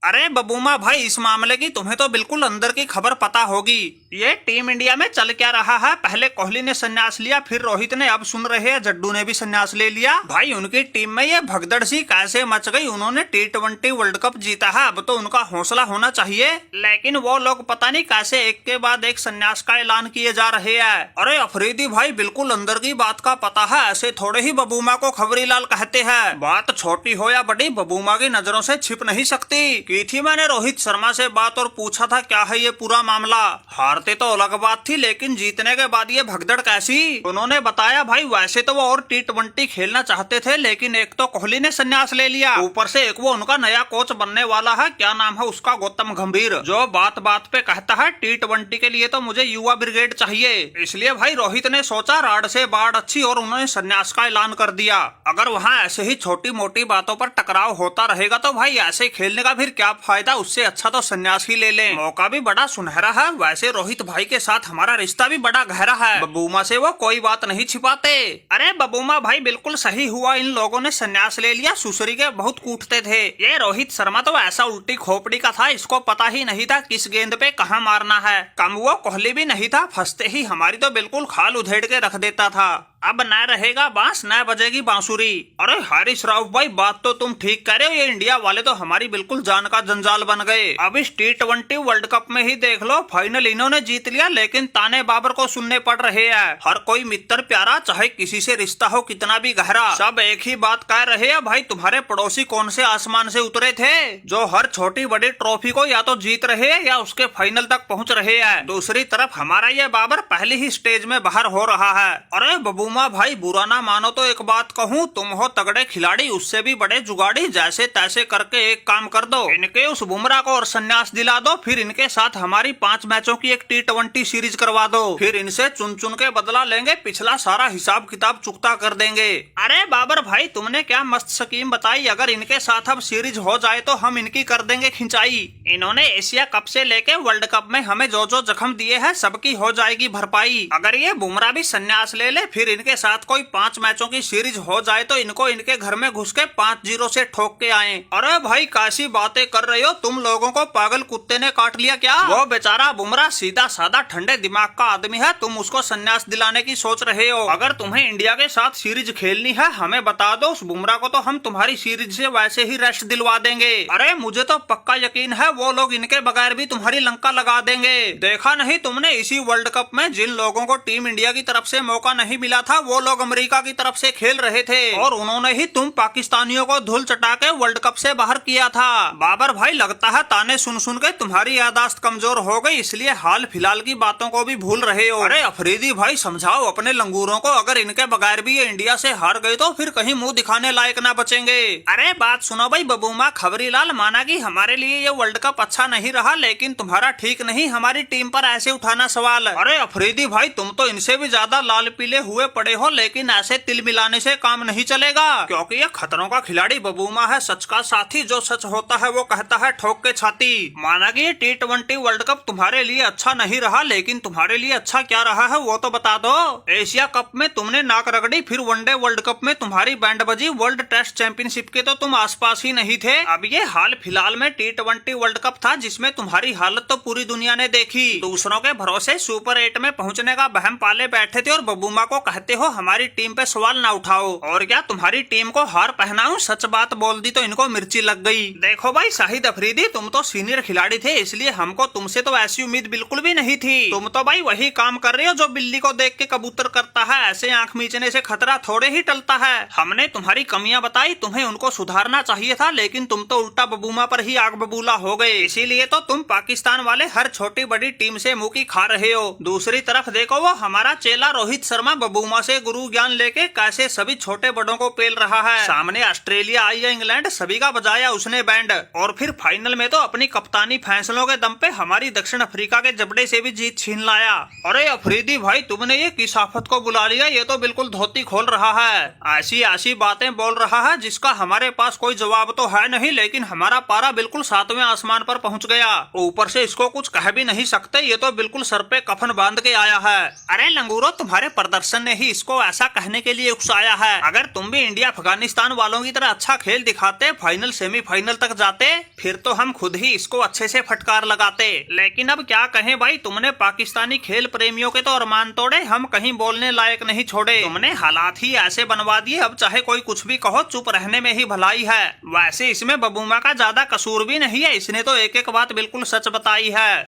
अरे बबूमा भाई, इस मामले की तुम्हें तो बिल्कुल अंदर की खबर पता होगी। ये टीम इंडिया में चल क्या रहा है? पहले कोहली ने संन्यास लिया, फिर रोहित ने, अब सुन रहे हैं जड्डू ने भी संन्यास ले लिया। भाई उनकी टीम में ये भगदड़ सी कैसे मच गई? उन्होंने T20 वर्ल्ड कप जीता है, अब तो उनका हौसला होना चाहिए। लेकिन वो लोग पता नहीं कैसे एक के बाद एक संन्यास का ऐलान किए जा रहे हैं। अरे अफरीदी भाई, बिल्कुल अंदर की बात का पता है, ऐसे थोड़े ही बबूमा को खबरीलाल कहते हैं। बात छोटी हो या बड़ी, बबूमा की नजरों से छिप नहीं सकती। की थी मैंने रोहित शर्मा से बात और पूछा था क्या है ये पूरा मामला। हारते तो अलग बात थी, लेकिन जीतने के बाद ये भगदड़ कैसी? उन्होंने बताया भाई वैसे तो वो और T20 खेलना चाहते थे, लेकिन एक तो कोहली ने संन्यास ले लिया, ऊपर से एक वो उनका नया कोच बनने वाला है, क्या नाम है उसका, गौतम गंभीर, जो बात बात पे कहता है T20 के लिए तो मुझे युवा ब्रिगेड चाहिए। इसलिए भाई रोहित ने सोचा राड से बाढ़ अच्छी, और उन्होंने संन्यास का ऐलान कर दिया। अगर वहाँ ऐसे ही छोटी मोटी बातों पर टकराव होता रहेगा तो भाई ऐसे खेलने का फिर क्या फायदा? उससे अच्छा तो संन्यास ही ले लें। मौका भी बड़ा सुनहरा है। वैसे रोहित भाई के साथ हमारा रिश्ता भी बड़ा गहरा है, बबूमा से वो कोई बात नहीं छिपाते। अरे बबूमा भाई, बिल्कुल सही हुआ इन लोगों ने संन्यास ले लिया। सुसरी के बहुत कूटते थे। ये रोहित शर्मा तो ऐसा उल्टी खोपड़ी का था, इसको पता ही नहीं था किस गेंद पे कहाँ मारना है। कम वो कोहली भी नहीं था, फंसते ही हमारी तो बिल्कुल खाल उधेड़ के रख देता था। अब न रहेगा बांस, न बजेगी बांसुरी। अरे हारिस राउफ भाई, बात तो तुम ठीक कह रहे हो, ये इंडिया वाले तो हमारी बिल्कुल जान का जंजाल बन गए। अब इस T20 वर्ल्ड कप में ही देख लो, फाइनल इन्होंने जीत लिया, लेकिन ताने बाबर को सुनने पड़ रहे हैं। हर कोई मित्र प्यारा, चाहे किसी से रिश्ता हो कितना भी गहरा, सब एक ही बात कह रहे हैं, भाई तुम्हारे पड़ोसी कौन से आसमान से उतरे थे जो हर छोटी बड़ी ट्रॉफी को या तो जीत रहे हैं या उसके फाइनल तक पहुँच रहे हैं। दूसरी तरफ हमारा ये बाबर पहली ही स्टेज में बाहर हो रहा है। अरे बबूमा भाई, बुरा ना मानो तो एक बात कहूँ, तुम हो तगड़े खिलाड़ी, उससे भी बड़े जुगाड़ी, जैसे तैसे करके एक काम कर दो, इनके उस बुमराह को और संन्यास दिला दो, फिर इनके साथ हमारी 5 मैचों की एक T20 सीरीज करवा दो, फिर इनसे चुन चुन के बदला लेंगे, पिछला सारा हिसाब किताब चुकता कर देंगे। अरे बाबर भाई, तुमने क्या मस्त स्कीम बताई। अगर इनके साथ अब सीरीज हो जाए तो हम इनकी कर देंगे खिंचाई। इन्होंने एशिया कप से लेके वर्ल्ड कप में हमें जो जो जख्म दिए हैं सबकी हो जाएगी भरपाई। अगर ये बुमराह भी संन्यास ले ले, फिर इनके साथ कोई 5 मैचों की सीरीज हो जाए तो इनको इनके घर में घुस के 5-0 से ठोक के आए। अरे भाई, कैसी बातें कर रहे हो तुम? लोगों को पागल कुत्ते ने काट लिया क्या? वो बेचारा बुमराह सीधा साधा ठंडे दिमाग का आदमी है, तुम उसको संन्यास दिलाने की सोच रहे हो। अगर तुम्हें इंडिया के साथ सीरीज खेलनी है हमें बता दो, उस बुमराह को तो हम तुम्हारी सीरीज से वैसे ही रेस्ट दिलवा देंगे। अरे मुझे तो पक्का यकीन है वो लोग इनके बगैर भी तुम्हारी लंका लगा देंगे। देखा नहीं तुमने इसी वर्ल्ड कप में जिन लोगों को टीम इंडिया की तरफ से मौका नहीं मिला था, वो लोग अमेरिका की तरफ से खेल रहे थे, और उन्होंने ही तुम पाकिस्तानियों को धूल चटा के वर्ल्ड कप से बाहर किया था। बाबर भाई, लगता है ताने सुन सुन के तुम्हारी यादाश्त कमजोर हो गई, इसलिए हाल फिलहाल की बातों को भी भूल रहे हो। अरे अफरीदी भाई, समझाओ अपने लंगूरों को, अगर इनके बगैर भी ये इंडिया से हार गए तो फिर कहीं मुंह दिखाने लायक ना बचेंगे। अरे बात सुनो भाई बबूमा, खबरीलाल माना कि हमारे लिए ये वर्ल्ड कप अच्छा नहीं रहा, लेकिन तुम्हारा ठीक नहीं हमारी टीम पर ऐसे उठाना सवाल। अरे अफरीदी भाई, तुम तो इनसे भी ज्यादा लाल पीले हुए पड़े हो, लेकिन ऐसे तिल मिलाने से काम नहीं चलेगा, क्योंकि ये खतरों का खिलाड़ी बबूमा है, सच का साथी, जो सच होता है वो कहता है ठोक के छाती। माना कि T20 वर्ल्ड कप तुम्हारे लिए अच्छा नहीं रहा, लेकिन तुम्हारे लिए अच्छा क्या रहा है वो तो बता दो। एशिया कप में तुमने नाक रगड़ी, फिर वनडे वर्ल्ड कप में तुम्हारी बैंड बजी, वर्ल्ड टेस्ट चैंपियनशिप के तो तुम आसपास ही नहीं थे। अब ये हाल फिलहाल में T20 वर्ल्ड कप था जिसमें तुम्हारी हालत तो पूरी दुनिया ने देखी। दूसरों के भरोसे सुपर 8 में पहुंचने का बहम पाले बैठे थे, और बबूमा को कहते हो हमारी टीम पे सवाल ना उठाओ। और क्या तुम्हारी टीम को हार पहनाऊं? सच बात बोल दी तो इनको मिर्ची लग गई। देखो भाई शाहिद अफरीदी, तुम तो सीनियर खिलाड़ी थे, इसलिए हमको तुमसे तो ऐसी उम्मीद बिल्कुल भी नहीं थी। तुम तो भाई वही काम कर रहे हो जो बिल्ली को देख के कबूतर करता है, ऐसे आंख मीचने से खतरा थोड़े ही टलता है। हमने तुम्हारी कमियां बताई, तुम्हें उनको सुधारना चाहिए था, लेकिन तुम तो उल्टा बबूमा पर ही आग बबूला हो गए। इसीलिए तो तुम पाकिस्तान वाले हर छोटी बड़ी टीम से मुंह की खा रहे हो। दूसरी तरफ देखो, वो हमारा चेला रोहित शर्मा बबूमा से गुरु ज्ञान लेके कैसे सभी छोटे बड़ों को पेल रहा है। सामने ऑस्ट्रेलिया आई या इंग्लैंड, सभी का बजाया उसने बैंड, और फिर फाइनल में तो अपनी कप्तानी फैसलों के दम पे हमारी दक्षिण अफ्रीका के जबड़े से भी जीत छीन लाया। अरे अफरीदी भाई, तुमने ये किस आफत को बुला लिया? ये तो बिल्कुल धोती खोल रहा है, ऐसी ऐसी बातें बोल रहा है जिसका हमारे पास कोई जवाब तो है नहीं, लेकिन हमारा पारा बिल्कुल 7वें आसमान पर पहुंच गया। ऊपर से इसको कुछ कह भी नहीं सकते, ये तो बिल्कुल सर पे कफन बांध के आया है। अरे लंगूरो, तुम्हारे प्रदर्शन ने ही ही इसको ऐसा कहने के लिए उकसाया है। अगर तुम भी इंडिया अफगानिस्तान वालों की तरह अच्छा खेल दिखाते, फाइनल सेमीफाइनल तक जाते, फिर तो हम खुद ही इसको अच्छे से फटकार लगाते। लेकिन अब क्या कहें भाई, तुमने पाकिस्तानी खेल प्रेमियों के तो अरमान तोड़े, हम कहीं बोलने लायक नहीं छोड़े। तुमने हालात ही ऐसे बनवा दिए, अब चाहे कोई कुछ भी कहो, चुप रहने में ही भलाई है। वैसे इसमें बबूमा का ज्यादा कसूर भी नहीं है, इसने तो एक एक बात बिल्कुल सच बताई है।